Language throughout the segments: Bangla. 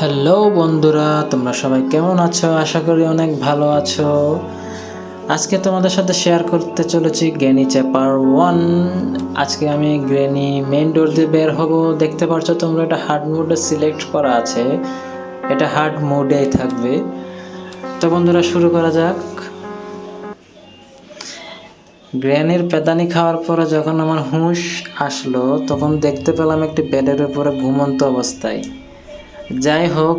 হ্যালো বন্ধুরা, তোমরা সবাই কেমন আছো? আশা করি অনেক ভালো আছো। আজকে তোমাদের সাথে শেয়ার করতে চলেছি গ্র্যানি চ্যাপ্টার 1। আজকে আমি গ্র্যানি মেইন ডোর দিয়ে বের হব। দেখতে পাচ্ছ তোমরা, এটা হার্ড মোডে সিলেক্ট করা আছে, এটা হার্ড মোডেই থাকবে। তো বন্ধুরা, শুরু করা যাক। গ্র্যানির পেদানি খাওয়ার পরে যখন আমার হুঁশ আসলো, তখন দেখতে পেলাম একটি বেডের উপরে ঘুমন্ত অবস্থায়। যাই হোক,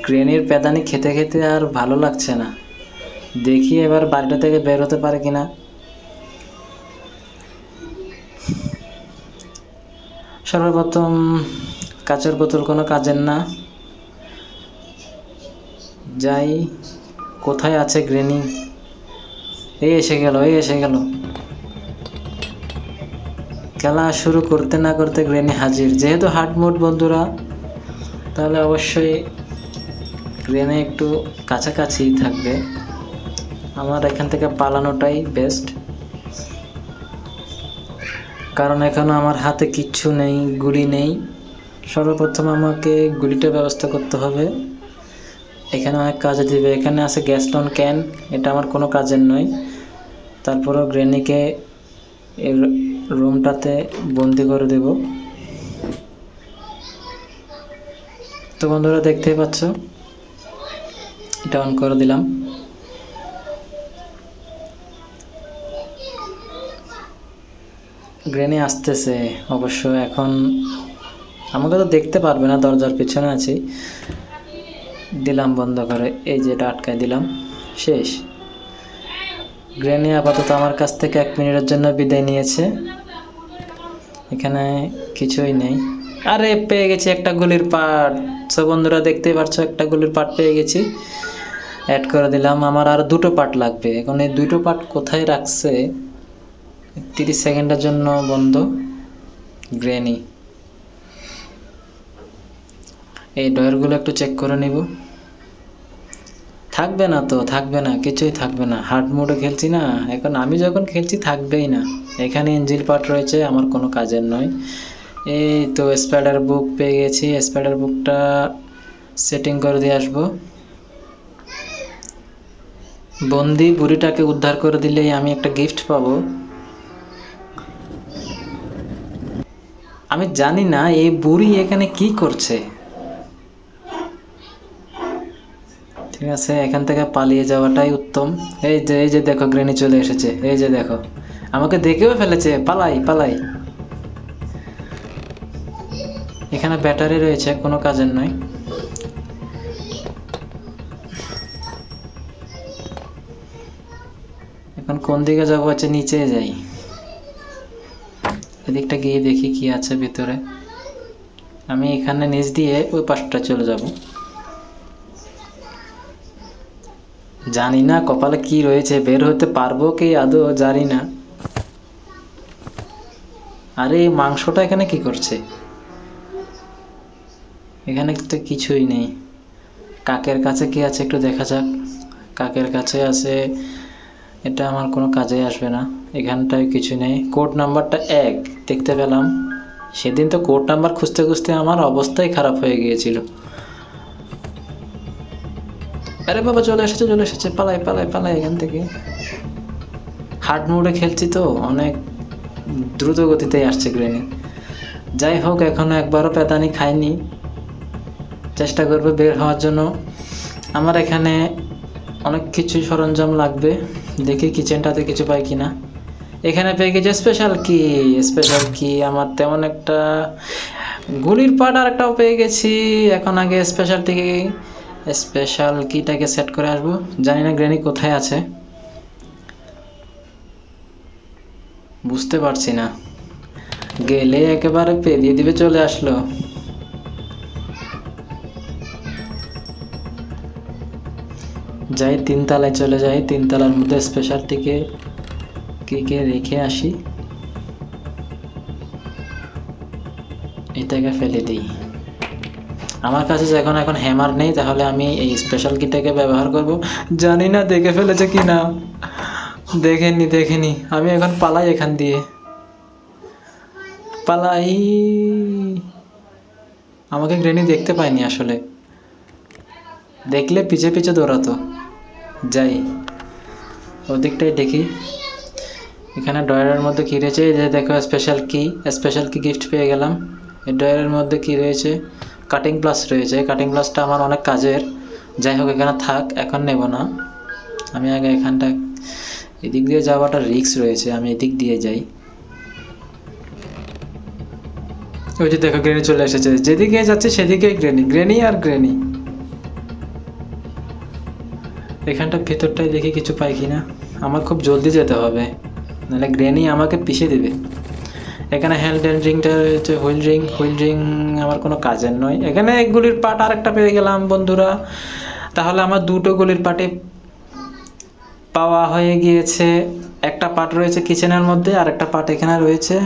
গ্র্যানির পেদানি খেতে খেতে আর ভালো লাগছে না। দেখি এবার বাড়িটা থেকে বের হতে পারে কিনা। সর্বপ্রথম কাচের বোতল কোনো কাজের না। যাই, কোথায় আছে গ্র্যানি? এই এসে গেল। খেলা শুরু করতে না করতে গ্র্যানি হাজির। যেহেতু হার্ড মোড বন্ধুরা, তাহলে অবশ্যই গ্র্যানি একটু কাছাকাছি থাকবে। আমার এখান থেকে পালানোটাই বেস্ট, কারণ এখনও আমার হাতে কিচ্ছু নেই, গুলি নেই। সর্বপ্রথম আমাকে গুলিটার ব্যবস্থা করতে হবে। এখানে অনেক কাজে দিবে। এখানে আছে গ্যাসলন ক্যান, এটা আমার কোনো কাজের নয়। তারপরেও গ্র্যানিকে এই রুমটাতে বন্দি করে দেব। তো বন্ধুরা, দেখতেই পাচ্ছ, এটা অন করে দিলাম। গ্র্যানি আসতেছে অবশ্য। এখন আমাকে তো দেখতে পারবে না, দরজার পিছনে আছি। দিলাম বন্ধ করে, এই যে এটা আটকায় দিলাম। শেষ। গ্র্যানি আপাতত আমার কাছ থেকে 1 মিনিটের জন্য বিদায় নিয়েছে। এখানে কিছুই নেই। আরে, পেয়ে গেছি একটা গুলির পার্ট। সো বন্ধুরা, দেখতেই পাচ্ছ, একটা গুলির পার্ট পেয়ে গেছি। অ্যাড করে দিলাম। আমার আর 2টো পার্ট লাগবে। এখন এই 2টো পার্ট কোথায় রাখছে? 30 সেকেন্ডের জন্য বন্ধ গ্র্যানি। এই ডয়ারগুলো একটু চেক করে নিব। থাকবে না তো, থাকবে না, কিছুই থাকবে না। হার্ড মোডে খেলছি না এখন, আমি যখন খেলছি থাকবেই না। এখানে ইঞ্জিন পার্ট রয়েছে, আমার কোনো কাজের নয়। এই তো স্পাইডার বুক পেয়ে গেছি। স্পাইডার বুকটা সেটিং করে দিয়ে আসবো। বন্দি বুড়িটাকে উদ্ধার করে দিলেই আমি একটা গিফট পাবো। আমি জানি না এই বুড়ি এখানে কি করছে। ঠিক আছে, এখান থেকে পালিয়ে যাওয়াটাই উত্তম। এই যে দেখো, গ্র্যানি চলে এসেছে। এই যে দেখো, আমাকে দেখেও ফেলেছে। পালাই। এখানে ব্যাটারি রয়েছে, কোনো কাজের নয়। এখন কোন দিকে যাবো? হচ্ছে নিচে যাই। এদিকটা গিয়ে দেখি কি আছে ভিতরে। আমি এখানে নিচ দিয়ে ওই পাশটা চলে যাব। জানি না কপালে কি রয়েছে, বের হতে পারবো কি আদৌ জানি না। আরে, মাংসটা এখানে কি করছে? এখানে তো কিছুই নেই। কাকের কাছে কি আছে একটু দেখা যাক। কাকের কাছে আছে, এটা আমার কোনো কাজে আসবে না। এখানটায় কিছু নেই। কোড নাম্বারটা 1 দেখতে পেলাম। সেদিন তো কোড নাম্বার খুঁজতে খুঁজতে আমার অবস্থাই খারাপ হয়ে গিয়েছিল। আরে বাবা, চলে এসেছে। পালাই এখান থেকে। হার্ড মোডে খেলছি তো, অনেক দ্রুত গতিতেই আসছে গ্র্যানি। যাই হোক, এখনো একবারও পেদানি খাইনি। চেষ্টা করবে বের হওয়ার জন্য। আমার এখানে অনেক কিছু সরঞ্জাম লাগবে। দেখি কিচেনটাতে কিছু পাই কিনা। এখানে পেয়ে গেছি স্পেশাল কি। আমার তেমন একটা গুলির পার্ট আর একটাও পেয়ে গেছি। এখন আগে স্পেশাল কিটাকে সেট করে আসবো। জানি না গ্র্যানি কোথায় আছে, বুঝতে পারছি না। গেলে একেবারে পেরিয়ে দিবে, চলে আসলো। যাই, 3 তলায় চলে যাই। 3 তলার মধ্যে স্পেশালটিকে কে রেখে আসি। এটাকে ফেলে দিই। আমার কাছে এখন হ্যামার নেই, তাহলে আমি এই স্পেশাল কিটাকে ব্যবহার করব। জানি না দেখে ফেলেছে কি না। দেখেনি। আমি এখন পালাই, এখান দিয়ে পালাই। আমাকে গ্র্যানি দেখতে পায়নি আসলে। দেখলে পিছে পিছে দৌড়াতো। যাই ওদিকটাই দেখি, এখানে ড্রয়ারের মধ্যে কী রয়েছে। এই যে দেখো স্পেশাল কি গিফট পেয়ে গেলাম। এই ড্রয়ারের মধ্যে কী রয়েছে, কাটিং প্লাস রয়েছে। কাটিং প্লাসটা আমার অনেক কাজের। যাই হোক এখানে থাক, এখন নেব না। আমি আগে এখানটা, এদিক দিয়ে যাওয়াটা রিস্ক রয়েছে, আমি এদিক দিয়ে যাই। ওই যে দেখো গ্রেনি চলে এসেছে, যেদিকে যাচ্ছে সেদিকে গ্রেনি আর গ্রেনি। এখানটা ভেতরটায় দেখি কিছু পাই কিনা। আমার খুব জলদি যেতে হবে, নাহলে গ্রেনি আমাকে পিষে দেবে। এখানে হ্যান্ড রিংটা রয়েছে, হুইল রিং আমার কোনো কাজের নয়। এখানে এক গুলির পার্ট আরেকটা পেয়ে গেলাম বন্ধুরা। তাহলে আমার দুটো গুলির পার্টে পাওয়া হয়ে গিয়েছে। একটা পার্ট রয়েছে কিচেনের মধ্যে, আর একটা পার্ট এখানে রয়েছে।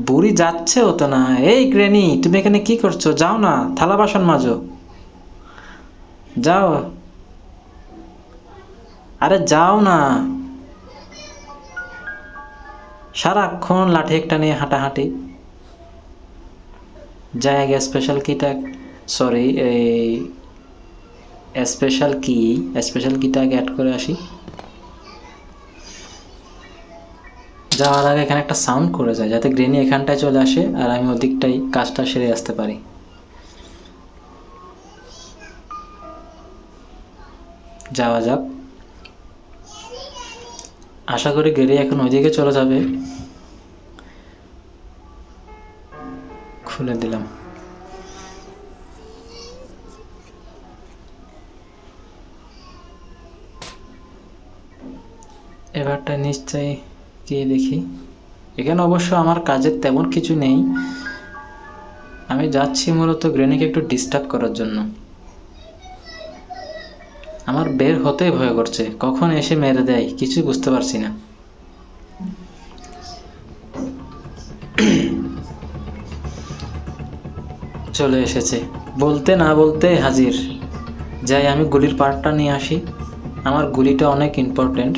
বুড়ি যাচ্ছেও তো না। এই গ্রেনি, তুমি এখানে কি করছো? যাও না, থালা বাসন মাজো, যাও। আরে যাও না, সারাক্ষণ লাঠি একটা নিয়ে হাঁটাহাঁটি। যাই আগে স্পেশাল কিটা আগে অ্যাড করে আসি। যাওয়ার আগে এখানে একটা সাউন্ড করে যায়, যাতে গ্রেনি এখানটায় চলে আসে আর আমি ওদিকটাই কাজটা সেরে আসতে পারি। যাওয়া যাক। আশা করি গ্রেনি এখন ওইদিকে চলে যাবে। খুলে দিলাম। এবারটা নিশ্চয়ই গিয়ে দেখি। এখানে অবশ্য আমার কাজের তেমন কিছু নেই, আমি যাচ্ছি মূলত গ্রেনিকে একটু ডিস্টার্ব করার জন্য। আমার বের হতেই ভয় করছে, কখন এসে মেরে দেয় কিছুই বুঝতে পারছি না। চলে এসেছে, বলতে না বলতে হাজির। যাই আমি গুলির পার্টটা নিয়ে আসি, আমার গুলিটা অনেক ইম্পর্টেন্ট।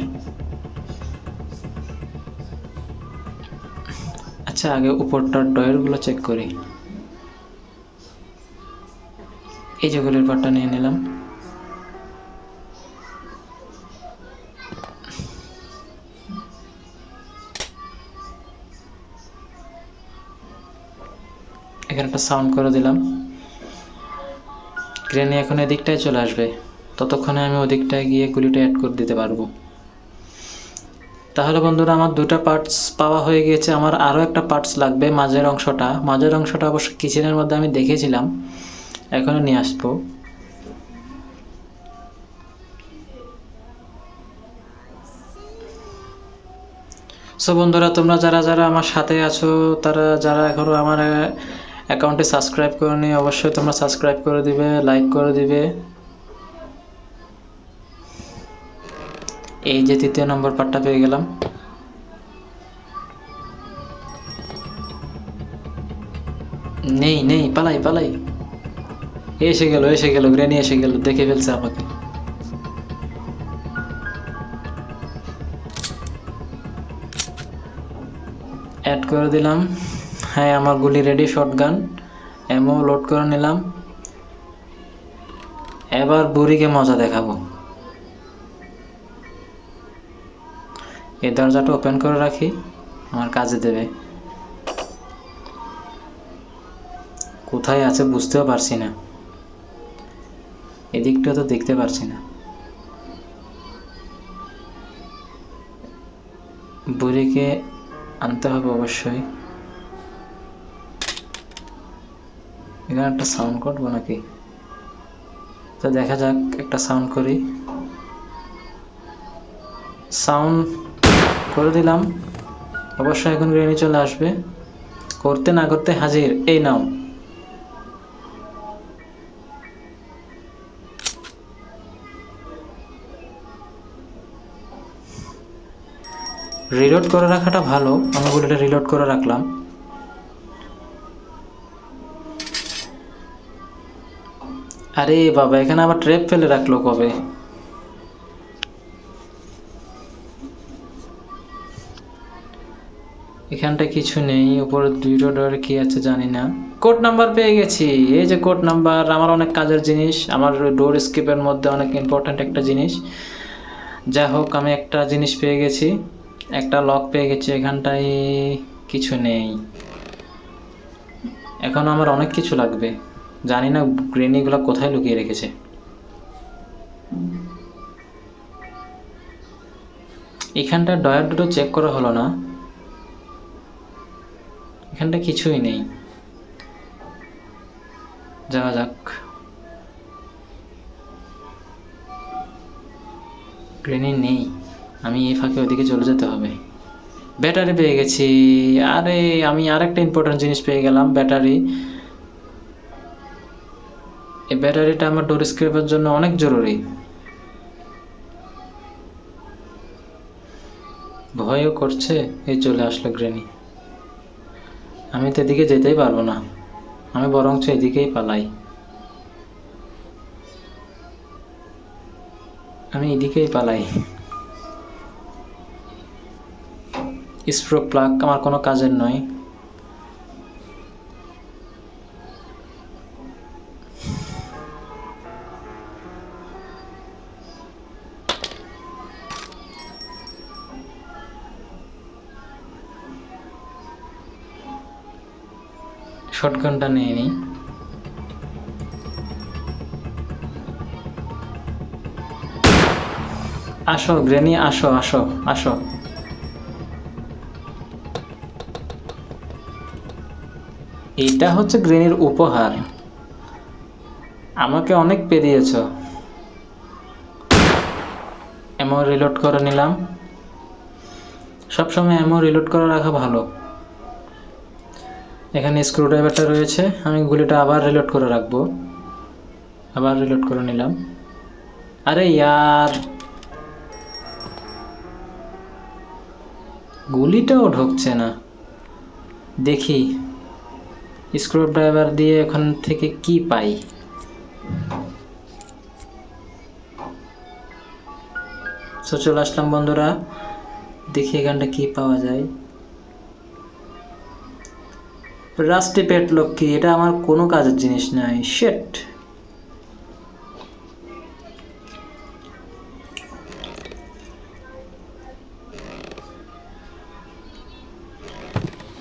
আচ্ছা আগে উপরটার ডয়ারগুলো চেক করি। এই যে গুলির পার্টটা নিয়ে নিলাম। এখানে একটা সাউন্ড করে দিলাম। গ্রেনি এখন এদিকটায় চলে আসবে, ততক্ষণে আমি ওদিকটায় গিয়ে গুলিটা অ্যাড করে দিতে পারবো। তাহলে বন্ধুরা আমার দুটো পার্টস পাওয়া হয়ে গিয়েছে। আমার আরও একটা পার্টস লাগবে, মাঝের অংশটা অবশ্য কিচেনের মধ্যে আমি দেখেছিলাম, এখনও নিয়ে আসবো। সো বন্ধুরা, তোমরা যারা যারা আমার সাথে আছো, তারা যারা এখনও আমার অ্যাকাউন্টে সাবস্ক্রাইব করোনি, অবশ্যই তোমরা সাবস্ক্রাইব করে দিবে, লাইক করে দিবে। এই যে 3 নম্বর পার্টটা পেয়ে গেলাম। নেই, পালাই। এসে গেল গ্রেনি, এসে গেল, দেখে ফেলছে আমাকে। অ্যাড করে দিলাম। হ্যাঁ, আমার গুলি রেডি, শটগান এমও লোড করে নিলাম। এবার বুড়িকে মজা দেখাবো। এই দরজাটা ওপেন করে রাখি, আমার কাজে দেবে। কোথায় আছে বুঝতেও পারছি না, এদিকটা তো দেখতে পারছি না। বুড়িকে আনতে হবে অবশ্যই। এখানে একটা সাউন্ড করবো নাকি? তো দেখা যাক, একটা সাউন্ড করি। সাউন্ড করে দিলাম। অবশ্যই এখন গ্রেনি চলে আসবে, করতে না করতে হাজির। এই নাও। রিলোড করে রাখাটা ভালো, আমি গুলিটা রিলোড করে রাখলাম। আরে বাবা, এখানে আবার ট্র্যাপ ফেলে রাখলো কবে? এখানটা কিছু নেই, উপরে দুটো ডোর কি আছে জানি না। কোড নাম্বার পেয়ে গেছি, এই যে কোড নাম্বার, আমার অনেক কাজের জিনিস, আমার ডোর স্কিপের মধ্যে অনেক ইম্পর্ট্যান্ট একটা জিনিস। যাই হোক, আমি একটা জিনিস পেয়ে গেছি, একটা লক পেয়ে গেছি। এখানটায় কিছু নেই, এখন আমার অনেক কিছু লাগবে, জানি না গ্রেনিগুলো কোথায় লুকিয়ে রেখেছে। এখানটা ডয়ার দুটো চেক করা হলো না, এখানটা কিছুই নেই। যাওয়া যাক। গ্রেনি নেই, আমি এই ফাঁকে ওদিকে চলে যেতে হবে। ব্যাটারি পেয়ে গেছি, আরে আমি আরেকটা ইম্পর্টেন্ট জিনিস পেয়ে গেলাম, ব্যাটারি। এই ব্যাটারিটা আমার ডোর স্ক্র্যাপের জন্য অনেক জরুরি। ভয়ও করছে, এই চলে আসলো গ্রেনি। আমি তো এদিকে যেতেই পারবো না, আমি বরঞ্চ এদিকেই পালাই। আমি এদিকেই পালাই। স্প্রোক প্লাগ আমার কোনো কাজের নয়। শটগানটা নিয়ে নিই। আসো গ্রেনি, আসো আসো আসো। এটা হচ্ছে গ্রেনির উপহার, আমাকে অনেক পেরিয়েছ। এমন রিলোড করে নিলাম, সবসময় এমন রিলোড করে রাখা ভালো। এখানে স্ক্রুড্রাইভারটা রয়েছে, আমি গুলিটা আবার রিলোড করে রাখবো। আবার রিলোড করে নিলাম। আরে ইয়ার, গুলিটাও ঢুকছে না। দেখি স্ক্রুড্রাইভার দিয়ে এখান থেকে কি পাই। তো চলে আসলাম বন্ধুরা, দেখি এখানটা কি পাওয়া যায়। রাস্টি পেটলক কি, এটা আমার কোনো কাজের জিনিস নয়। শিট,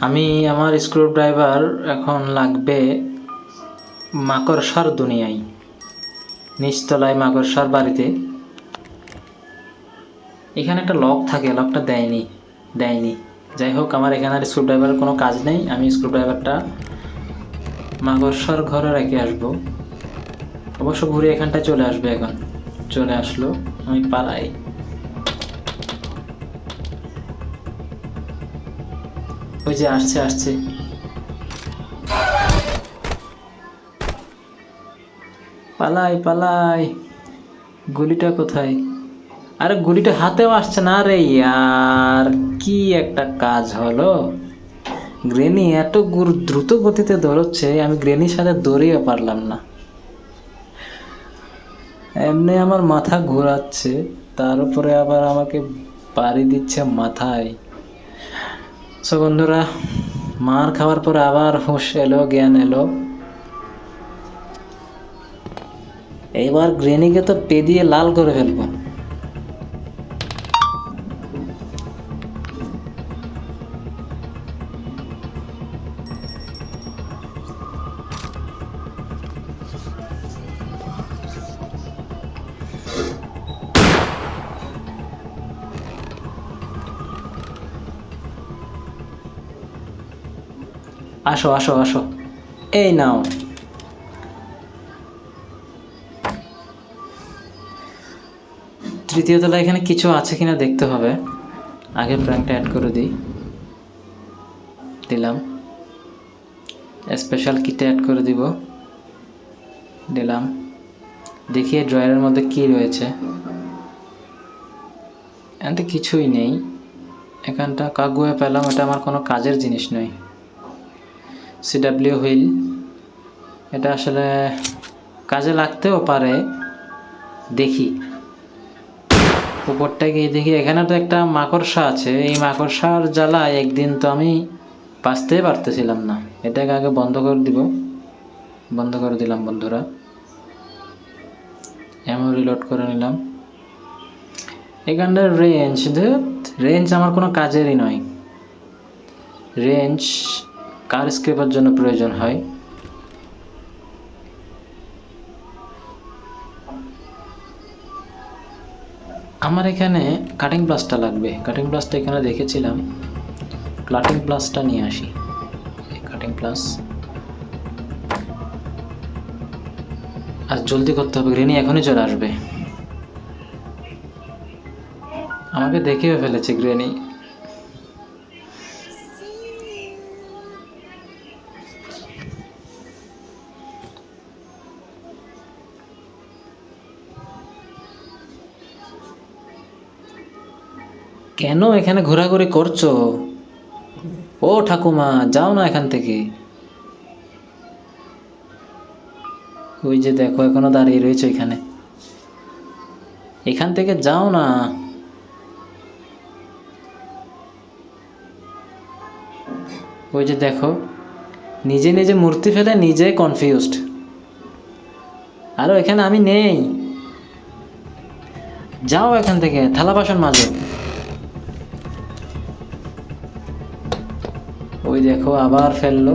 আমি আমার স্ক্রুড্রাইভার এখন লাগবে মাকড়সার দুনিয়ায়, নিচতলায় মাকড়সার বাড়িতে। এখানে একটা লক থাকে, লকটা দেয়নি। যাই হোক, আমার এখানে আর স্ক্রুড্রাইভারের কোনো কাজ নেই, আমি স্ক্রুড্রাইভারটা মাকড়সার ঘরে রেখে আসবো। অবশ্য ঘুরে এখানটায় চলে আসবে, এখন চলে আসলো, আমি পালাই। ওই যে আসছে, পালাই। গুলিটা কোথায়? আরে গুলিটা হাতেও আসছে না রে ইয়ার, কি একটা কাজ হলো। গ্রেনি এত দ্রুত গতিতে দৌড়চ্ছে, আমি গ্রেনির সাথে দৌড়িয়ে পারলাম না। এমনি আমার মাথা ঘোরাচ্ছে, তার উপরে আবার আমাকে বাড়ি দিচ্ছে মাথায়। সো বন্ধুরা, মার খাওয়ার পরে আবার হুঁশ এলো, জ্ঞান এলো। এবার গ্রেনিকে তো পে দিয়ে লাল করে ফেলবো। আসো, এই নাও। তৃতীয় তলায় এখানে কিছু আছে কিনা দেখতে হবে, আগে প্র্যাঙ্কটা অ্যাড করে দিলাম। স্পেশাল কিটে অ্যাড করে দিলাম। দেখি ড্রয়ারের মধ্যে কি রয়েছে। এখানটা কিছুই নেই, এখানটা কাগুয়ে পেলাম, এটা আমার কোনো কাজের জিনিস নয়। সিডাব্লিউ হুইল, এটা আসলে কাজে লাগতেও পারে, দেখি। উপরটা গিয়ে দেখি এখানে তো একটা মাকড়সা আছে। এই মাকড়সার জ্বালায় একদিন তো আমি বাঁচতেই পারতেছিলাম না। এটাকে আগে বন্ধ করে দিব। বন্ধ করে দিলাম বন্ধুরা। এমন রিলোড করে নিলাম। এখানটার রেঞ্জ আমার কোনো কাজেরই নয়। রেঞ্জ কার স্কেপের জন্য প্রয়োজন হয়। আমার এখানে কাটিং প্লাসটা লাগবে। কাটিং প্লাসটা এখানে দেখেছিলাম। কাটিং প্লাসটা নিয়ে আসি। কাটিং প্লাস আর জলদি করতে হবে, গ্রেনি এখনই চলে আসবে। আমাকে দেখেও ফেলেছে গ্রেনি। কেন এখানে ঘোরাঘুরি করছো? ও ঠাকুমা, যাও না এখান থেকে। ওই যে দেখো এখনো দাঁড়িয়ে রয়েছে এখানে। এখান থেকে যাও না। ওই যে দেখো, নিজে নিজে মূর্তি ফেলে নিজে কনফিউজড। আরো এখানে আমি নেই। যাও এখান থেকে, থালা বাসন মাজো। ওই দেখো আবার ফেললো।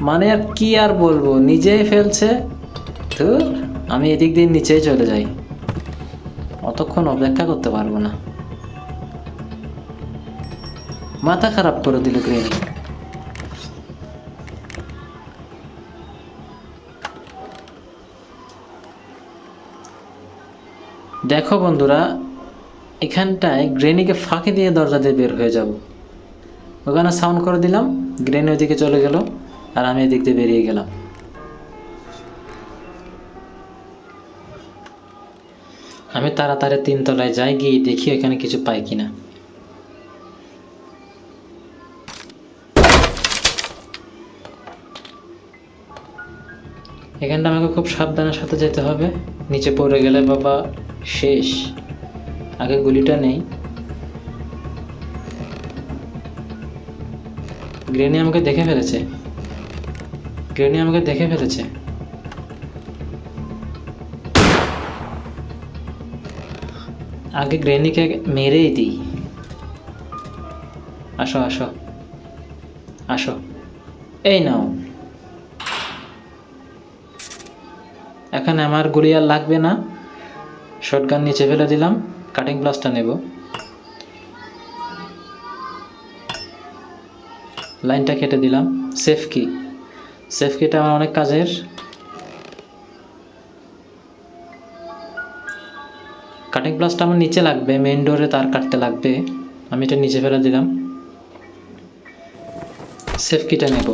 মানে আর কি আর বলবো, নিজেই ফেলছে। তো আমি এদিক দিয়ে নিচেই চলে যাই। অতক্ষণ অপেক্ষা করতে পারবো না। মাথা খারাপ করে দিল গ্রেনি। দেখো বন্ধুরা, এখানটায় গ্রেনিকে ফাঁকি দিয়ে দরজা দিয়ে বের হয়ে যাব। ওখানে সাউন্ড করে দিলাম, গ্রেনি ওইদিকে চলে গেল আর আমি এদিক দিয়ে বেরিয়ে গেলাম। আমি তাড়াতাড়ি 3 তলায় যাই, গিয়ে দেখি এখানে কিছু পাই কিনা। এখানটা আমাকে খুব সাবধানের সাথে যেতে হবে। নিচে পড়ে গেলে বাবা শেষ। আগে গুলিটা নেই। গ্রেনি আমাকে দেখে ফেলেছে। গ্রেনি আমাকে দেখে ফেলেছে। আগে গ্রেনিকে মেরেই দিই। আসো আসো আসো, এই নাও। এখানে আমার গুলি আর লাগবে না। শটগান নিচে ফেলে দিলাম। কাটিং প্লাসটা নেব। লাইনটা কেটে দিলাম। সেফ কি, সেফ কিটা আমার অনেক কাজের। কাটিং প্লাসটা আমার নিচে লাগবে, মেইন ডোরে তার কাটতে লাগবে। আমি এটা নিচে ফেলে দিলাম। সেফ কিটা নেব।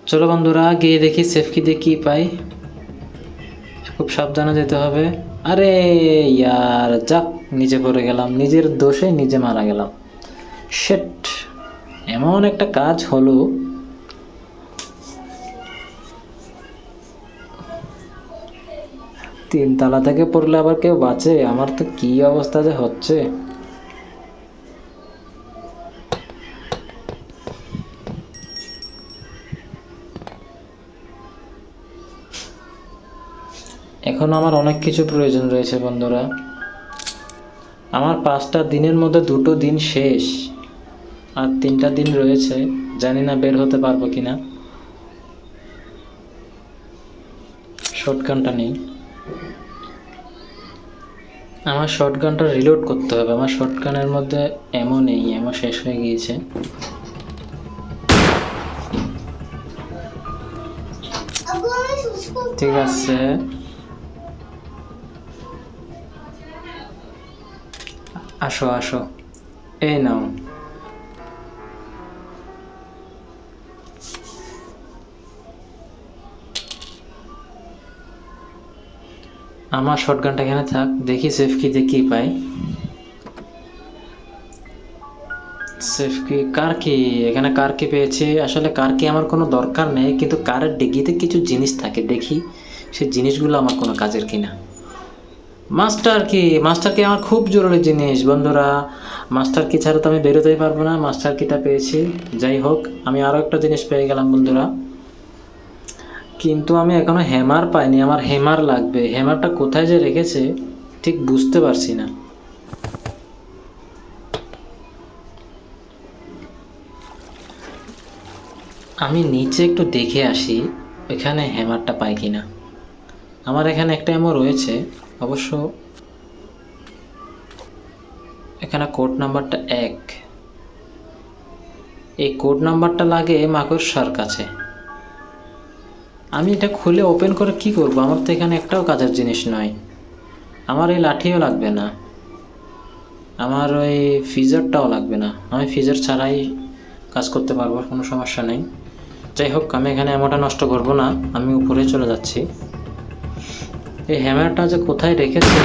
চলো বন্ধুরা, গিয়ে দেখি সেফ কি দিয়ে কি পাই। খুব সাবধানে যেতে হবে। আরে ইয়ার, যাক নিচে পড়ে গেলাম। নিজের দোষে নিজে মারা গেলাম। শিট, এমন একটা কাজ হলো। তিন তলা থেকে পড়লে আবার কেউ বাঁচে? আমার তো কি অবস্থা যে হচ্ছে। এখন আমার অনেক কিছু প্রয়োজন রয়েছে বন্ধুরা। আমার 5টা দিনের মধ্যে 2টো দিন শেষ, আর 3টা দিন রয়েছে। জানি না বের হতে পারবো কিনা। শটগানটা নেই। আমার শটগানটা রিলোড করতে হবে। আমার শটগানের মধ্যে এমো নেই, এমো শেষ হয়ে গিয়েছে। ঠিক আছে, আসো আসো, এই নাও। আমার শটগানটা এখানে থাক, দেখি সেফ কি দিয়ে কি পাই। সেফ কি, কার কি, এখানে কার কি পেয়েছি। আসলে কার কি আমার কোনো দরকার নেই, কিন্তু কারের ডিগিতে কিছু জিনিস থাকে, দেখি সেই জিনিসগুলো আমার কোনো কাজের কিনা। মাস্টার কি আমার খুব জরুরি জিনিস বন্ধুরা। মাস্টার কি ছাড়া তো আমি বেরোতেই পারবো না। মাস্টার কিটা পেয়েছি। যাই হোক, আমি আরও একটা জিনিস পেয়ে গেলাম বন্ধুরা, কিন্তু আমি এখনো হ্যামার পাইনি। আমার হ্যামার লাগবে। হ্যামারটা কোথায় যে রেখেছে ঠিক বুঝতে পারছি না। আমি নিচে একটু দেখে আসি এখানে হ্যামারটা পাই কিনা। আমার এখানে একটা এমন রয়েছে অবশ্য। এখানে কোড নাম্বারটা 1। এই কোড নাম্বারটা লাগে মাকড়সার কাছে। আমি এটা খুলে ওপেন করে কি করব? আমার তো এখানে একটাও কাজের জিনিস নয়। আমার এই লাঠিও লাগবে না, আমার ওই ফিজারটাও লাগবে না। আমি ফিজার ছাড়াই কাজ করতে পারবো, কোনো সমস্যা নেই। যাই হোক, আমি এখানে এমনটা নষ্ট করব না। আমি উপরে চলে যাচ্ছি। এই হ্যামারটা যে কোথায় রেখেছে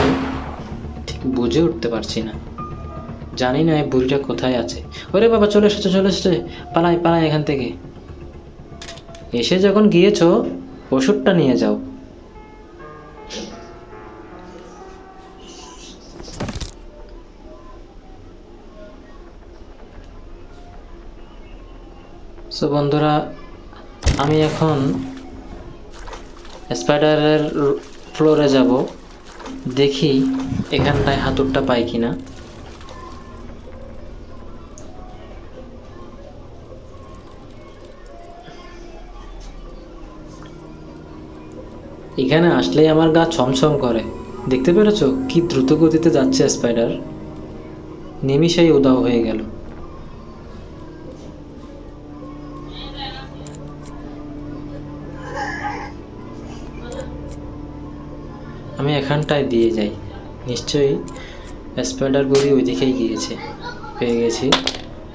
ঠিক বুঝে উঠতে পারছি না। জানি না এই বুড়িটা কোথায় আছে। ওরে বাবা, চলে এসেছে। পালাই এখান থেকে। এসে যখন গিয়েছো ওষুধটা নিয়ে যাও। সো বন্ধুরা, আমি এখন স্পাইডারের ফ্লোরে যাব, দেখি এখানটায় হাতুড়টা পাই কিনা। এখানে আসলেই আমার গা ছমছম করে। দেখতে পেরেছো কি দ্রুত গতিতে যাচ্ছে স্পাইডার? নিমিষেই উধাও হয়ে গেল। আমি এখানটায় দিয়ে যাই, নিশ্চয়ই স্পাইডার বুড়ি ওইদিকেই গিয়েছে। পেয়ে গেছি।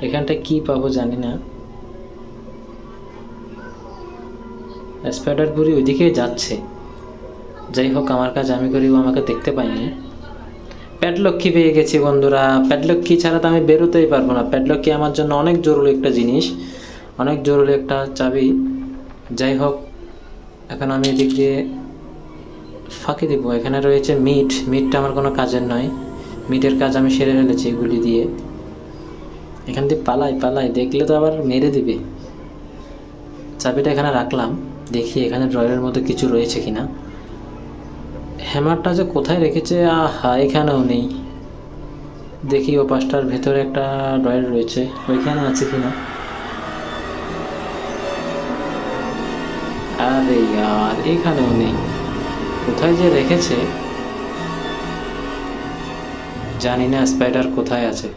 এখানটায় কি পাবো জানি না। স্পাইডার বুড়ি ওইদিকেই যাচ্ছে। যাই হোক, আমার কাজ আমি করি, ও আমাকে দেখতে পাইনি। প্যাডলক্কি পেয়ে গেছি বন্ধুরা। প্যাডলক্কি ছাড়া তো আমি বেরোতেই পারবো না। প্যাডলক্কি আমার জন্য অনেক জরুরি একটা জিনিস, অনেক জরুরি একটা চাবি। যাই হোক, এখন আমি এদিক দিয়ে ফাঁকি দিব। এখানে রয়েছে মিটটা আমার কোনো কাজের নয়। মিটের কাজ আমি সেরে ফেলেছি গুলি দিয়ে। এখান দিয়ে পালাই, দেখলে তো আবার মেরে দিবে। চাবিটা এখানে রাখলাম, দেখি এখানে ড্রয়ারের মধ্যে কিছু রয়েছে কিনা। হ্যামারটা যে কোথায় রেখেছে, আহা, এখানেও নেই। দেখি ও পাশটার ভেতরে একটা ড্রয়ার রয়েছে, ওইখানে আছে কিনা। আরে ইয়ার, এখানেও নেই। কোথায় যে রেখেছে জানি না। স্পাইডার কোথায় আছে?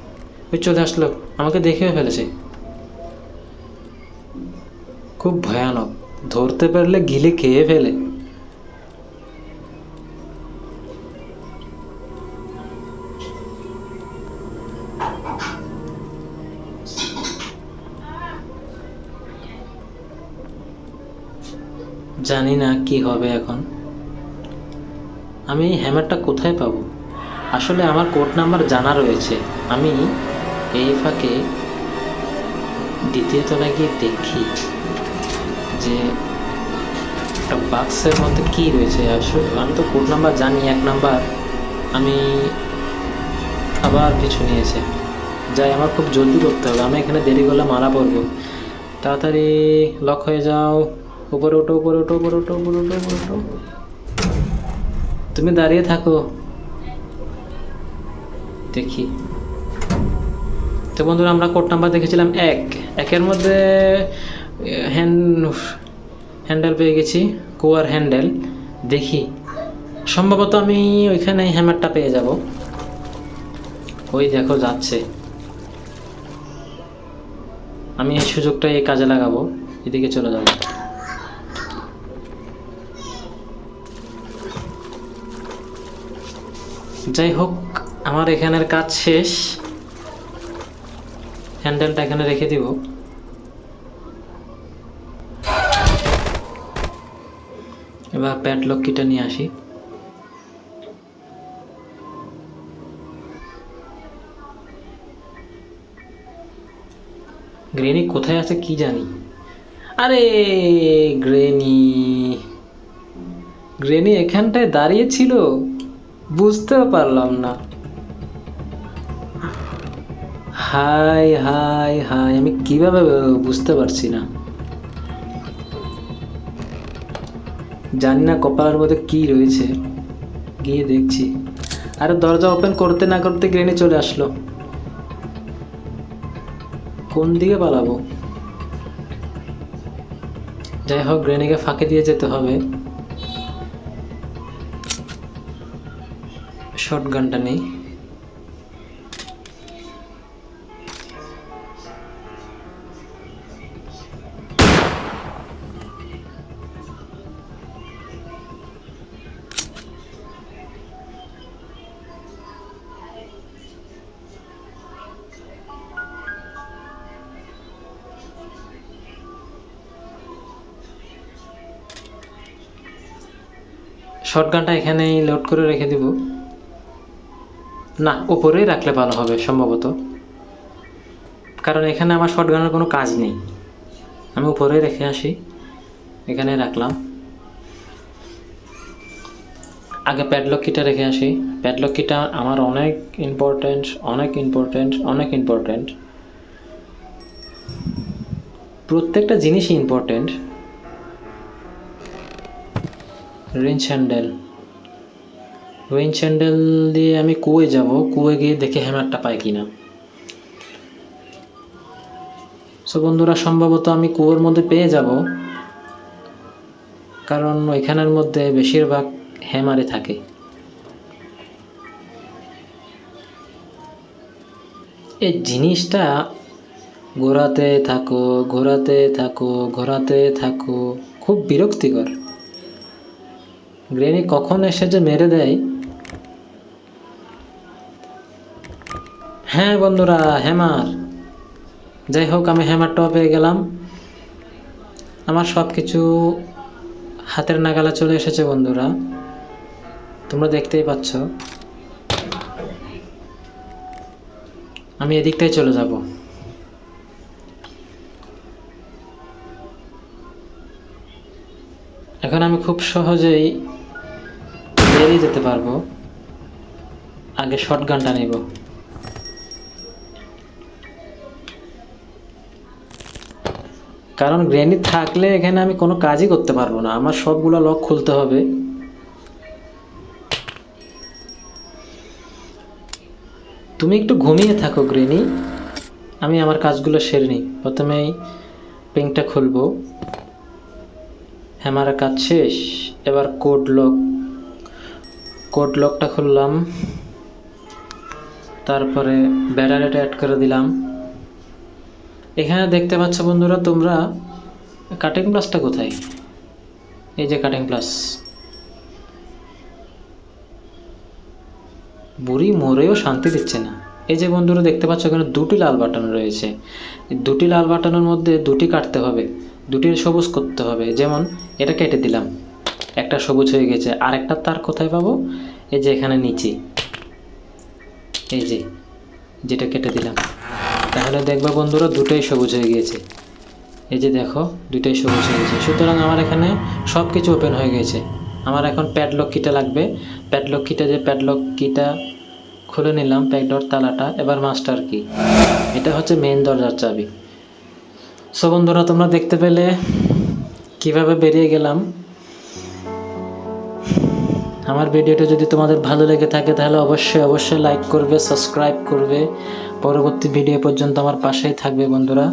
ওই চলে আসলো, আমাকে দেখেও ফেলেছে। খুব ভয়ানক, ধরতে পারলে গিলে খেয়ে ফেলে। জানি না কি হবে এখন। আমি হ্যামারটা কোথায় পাবো? আসলে আমার কোড নাম্বার জানা রয়েছে। আমি এই ফাঁকে দ্বিতীয় তলায় গিয়ে দেখি যে একটা বাক্সের মধ্যে কি রয়েছে। আসলে আমি তো কোড নাম্বার জানি, 1 নাম্বার। আমি আবার কিছু নিয়েছে। যাই, আমার খুব জলদি করতে হবে। আমি এখানে দেরি করলে মারা পড়বো। তাড়াতাড়ি লক হয়ে যাও। উপরে ওঠো। তুমি দাঁড়িয়ে থাকো, দেখি। তো বন্ধুরা, আমরা কোড নাম্বার দেখেছিলাম 1। 1-এর মধ্যে হ্যান্ডেল পেয়ে গেছি, কোয়ার হ্যান্ডেল। দেখি, সম্ভবত আমি ওইখানে হ্যামারটা পেয়ে যাব। ওই দেখো যাচ্ছে। আমি এই সুযোগটা এই কাজে লাগাবো, এদিকে চলে যাব। যাই হোক, আমার এখানের কাজ শেষ। হ্যান্ডেলটা এখানে রেখে দিব। এবার প্যাডলক কিটা নিয়ে আসি। গ্রেনি কোথায় আছে কি জানি। আরে গ্রেনি এখানটায় দাঁড়িয়ে ছিল। বুঝতেও পারলাম না। হাই হাই হাই, আমি কিভাবে বুঝতে পারছি না। জানি না কপালের মধ্যে কি রয়েছে। গিয়ে দেখছি, আরে দরজা ওপেন করতে না করতে গ্রেনি চলে আসলো। কোন দিকে পালাবো? যাই হোক, গ্রেনিকে ফাঁকে দিয়ে যেতে হবে। শটগানটা নেই। শটগানটা এখানেই লোড করে রেখে দিব। না, উপরেই রাখলে ভালো হবে সম্ভবত, কারণ এখানে আমার শটগানের কোনো কাজ নেই। আমি উপরেই রেখে আসি, এখানে রাখলাম। আগে প্যাডলক কিটা রেখে আসি। প্যাডলক কিটা আমার অনেক ইম্পর্টেন্ট, অনেক ইম্পর্টেন্ট, অনেক ইম্পর্টেন্ট। প্রত্যেকটা জিনিসই important. Range handle, range handle দিয়ে আমি কুয়ে যাব। কুয়ে গিয়ে দেখে হ্যামারটা পাই কিনা। সো বন্ধুরা, সম্ভবত আমি কুয়োর মধ্যে পেয়ে যাব, কারণ ওইখানের মধ্যে বেশিরভাগ হ্যামারে থাকে। এই জিনিসটা ঘোরাতে থাকো, ঘোরাতে থাকো, ঘোরাতে থাকো, খুব বিরক্তিকর। গ্রেনি কখন এসে যে মেরে দেয়। হ্যাঁ বন্ধুরা, হ্যামার। যাই হোক, আমি হ্যামারটাও পেয়ে গেলাম। আমার সব কিছু হাতের নাগালে চলে এসেছে বন্ধুরা, তোমরা দেখতেই পাচ্ছ। আমি এদিকটাই চলে যাব। এখন আমি খুব সহজেই বেরিয়ে যেতে পারবো। আগে শটগানটা নেব। কারণ গ্রেনি থাকলে এখানে আমি কোনো কাজই করতে পারবো না, আমার সবগুলো লক খুলতে হবে। তুমি একটু ঘুমিয়ে থাকো গ্রেনি, আমি আমার কাজগুলো সেরে নিই। প্রথমেই পিংটা খুলবো, হ্যামারের কাজ শেষ। এবার কোড লকটা খুললাম, তারপরে ব্যাটারিটা অ্যাড করে দিলাম। এখানে দেখতে পাচ্ছ বন্ধুরা তোমরা, কাটিং প্লাসটা কোথায়? এই যে কাটিং প্লাস। বুড়ি মরেও শান্তি দিচ্ছে না। এই যে বন্ধুরা দেখতে পাচ্ছ, এখানে দুটি লাল বাটন রয়েছে। দুটি লাল বাটনের মধ্যে দুটি কাটতে হবে, দুটির সবুজ করতে হবে। যেমন এটা কেটে দিলাম, একটা সবুজ হয়ে গেছে। আর একটা তার কোথায় পাবো? এই যে এখানে নিচে, এই যে যেটা কেটে দিলাম। তাহলে দেখবা বন্ধুরা, দুটোই সবুজ হয়ে গিয়েছে। এই যে দেখো, দুটোই সবুজ হয়ে গেছে। সুতরাং আমার এখানে সব কিছু ওপেন হয়ে গেছে। আমার এখন প্যাডলক কিটা লাগবে। প্যাডলক কিটা খুলে নিলাম, প্যাডলক তালাটা। এবার মাস্টার কি, এটা হচ্ছে মেইন দরজার চাবি। সো বন্ধুরা, তোমরা দেখতে পেলে কিভাবে বেরিয়ে গেলাম। আমার ভিডিওটা যদি তোমাদের ভালো লেগে থাকে তাহলে অবশ্যই লাইক করবে, সাবস্ক্রাইব করবে। পরবর্তী ভিডিও পর্যন্ত আমার পাশেই থাকবে বন্ধুরা।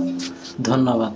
ধন্যবাদ।